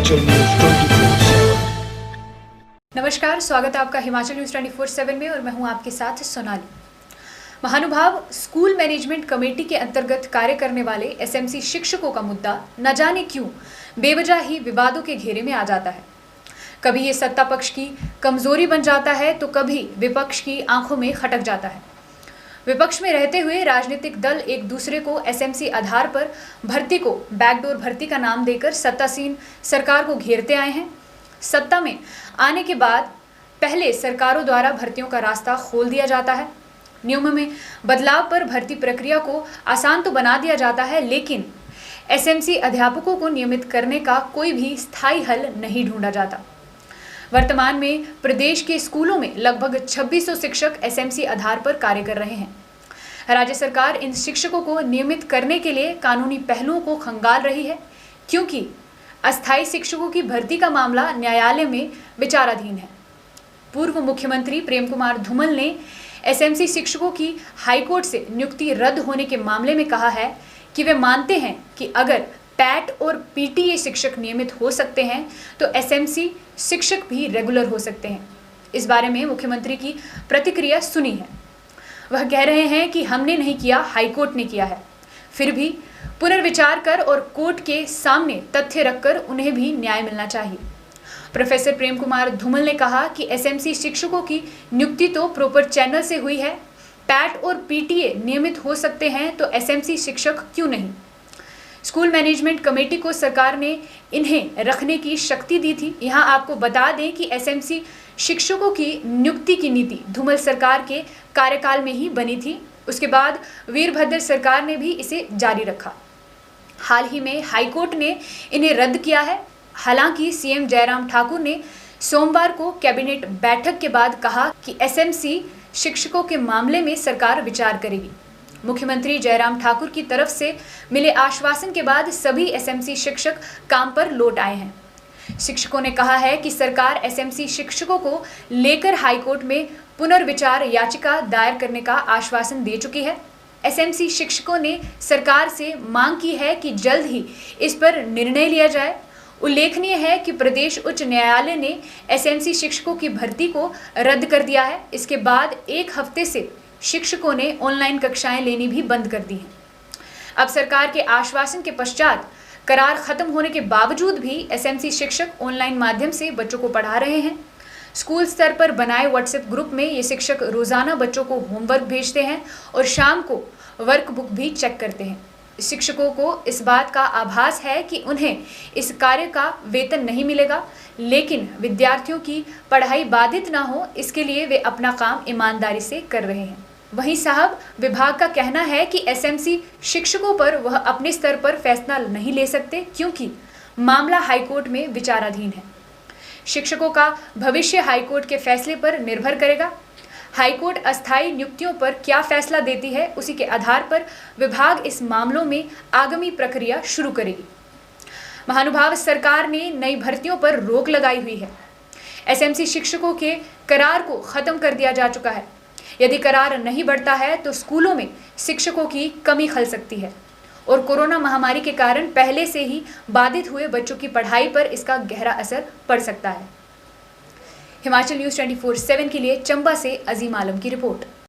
Himachal news 24/7। नमस्कार, स्वागत है आपका हिमाचल न्यूज 24/7 में और मैं हूं आपके साथ सोनाली। महानुभाव स्कूल मैनेजमेंट कमेटी के अंतर्गत कार्य करने वाले एसएमसी शिक्षकों का मुद्दा न जाने क्यों बेवजह ही विवादों के घेरे में आ जाता है। कभी ये सत्ता पक्ष की कमजोरी बन जाता है तो कभी विपक्ष की आंखों में खटक जाता है। विपक्ष में रहते हुए राजनीतिक दल एक दूसरे को एसएमसी आधार पर भर्ती को बैकडोर भर्ती का नाम देकर सत्तासीन सरकार को घेरते आए हैं। सत्ता में आने के बाद पहले सरकारों द्वारा भर्तियों का रास्ता खोल दिया जाता है। नियमों में बदलाव पर भर्ती प्रक्रिया को आसान तो बना दिया जाता है, लेकिन एसएमसी अध्यापकों को नियमित करने का कोई भी स्थायी हल नहीं ढूंढा जाता। वर्तमान में प्रदेश के स्कूलों में लगभग 2600 शिक्षक एसएमसी आधार पर कार्य कर रहे हैं। राज्य सरकार इन शिक्षकों को नियमित करने के लिए कानूनी पहलुओं को खंगाल रही है, क्योंकि अस्थायी शिक्षकों की भर्ती का मामला न्यायालय में विचाराधीन है। पूर्व मुख्यमंत्री प्रेम कुमार धूमल ने एसएमसी शिक्षकों की हाईकोर्ट से नियुक्ति रद्द होने के मामले में कहा है कि वे मानते हैं कि अगर पैट और पीटीए शिक्षक नियमित हो सकते हैं तो एसएमसी शिक्षक भी रेगुलर हो सकते हैं। इस बारे में मुख्यमंत्री की प्रतिक्रिया सुनी है। वह कह रहे हैं कि हमने नहीं किया, हाईकोर्ट ने किया है। फिर भी पुनर्विचार कर और कोर्ट के सामने तथ्य रखकर उन्हें भी न्याय मिलना चाहिए। प्रोफेसर प्रेम कुमार धूमल ने कहा कि एसएमसी शिक्षकों की नियुक्ति तो प्रॉपर चैनल से हुई है। पैट और पीटीए नियमित हो सकते हैं तो एसएमसी शिक्षक क्यों नहीं? स्कूल मैनेजमेंट कमेटी को सरकार ने इन्हें रखने की शक्ति दी थी। यहाँ आपको बता दें कि एसएमसी शिक्षकों की नियुक्ति की नीति धूमल सरकार के कार्यकाल में ही बनी थी। उसके बाद वीरभद्र सरकार ने भी इसे जारी रखा। हाल ही में हाईकोर्ट ने इन्हें रद्द किया है। हालांकि सीएम जयराम ठाकुर ने सोमवार को कैबिनेट बैठक के बाद कहा कि एसएमसी शिक्षकों के मामले में सरकार विचार करेगी। मुख्यमंत्री जयराम ठाकुर की तरफ से मिले आश्वासन के बाद सभी एसएमसी शिक्षक काम पर लौट आए हैं। शिक्षकों ने कहा है कि सरकार एसएमसी शिक्षकों को लेकर हाईकोर्ट में पुनर्विचार याचिका दायर करने का आश्वासन दे चुकी है। एसएमसी शिक्षकों ने सरकार से मांग की है कि जल्द ही इस पर निर्णय लिया जाए। उल्लेखनीय है कि प्रदेश उच्च न्यायालय ने एसएमसी शिक्षकों की भर्ती को रद्द कर दिया है। इसके बाद एक हफ्ते से शिक्षकों ने ऑनलाइन कक्षाएं लेनी भी बंद कर दी हैं। अब सरकार के आश्वासन के पश्चात करार खत्म होने के बावजूद भी एसएमसी शिक्षक ऑनलाइन माध्यम से बच्चों को पढ़ा रहे हैं। स्कूल स्तर पर बनाए व्हाट्सएप ग्रुप में ये शिक्षक रोजाना बच्चों को होमवर्क भेजते हैं और शाम को वर्कबुक भी चेक करते हैं। शिक्षकों को इस बात का आभास है कि उन्हें इस कार्य का वेतन नहीं मिलेगा, लेकिन विद्यार्थियों की पढ़ाई बाधित ना हो, इसके लिए वे अपना काम ईमानदारी से कर रहे हैं। वहीं साहब विभाग का कहना है कि एसएमसी शिक्षकों पर वह अपने स्तर पर फैसला नहीं ले सकते, क्योंकि मामला हाईकोर्ट में विचाराधीन है। शिक्षकों का भविष्य हाईकोर्ट के फैसले पर निर्भर करेगा। हाईकोर्ट अस्थायी नियुक्तियों पर क्या फैसला देती है, उसी के आधार पर विभाग इस मामलों में आगामी प्रक्रिया शुरू करेगी। महानुभाव सरकार ने नई भर्तियों पर रोक लगाई हुई है। एसएमसी शिक्षकों के करार को खत्म कर दिया जा चुका है। यदि करार नहीं बढ़ता है तो स्कूलों में शिक्षकों की कमी खल सकती है और कोरोना महामारी के कारण पहले से ही बाधित हुए बच्चों की पढ़ाई पर इसका गहरा असर पड़ सकता है। हिमाचल न्यूज 24/7 के लिए चंबा से अजीम आलम की रिपोर्ट।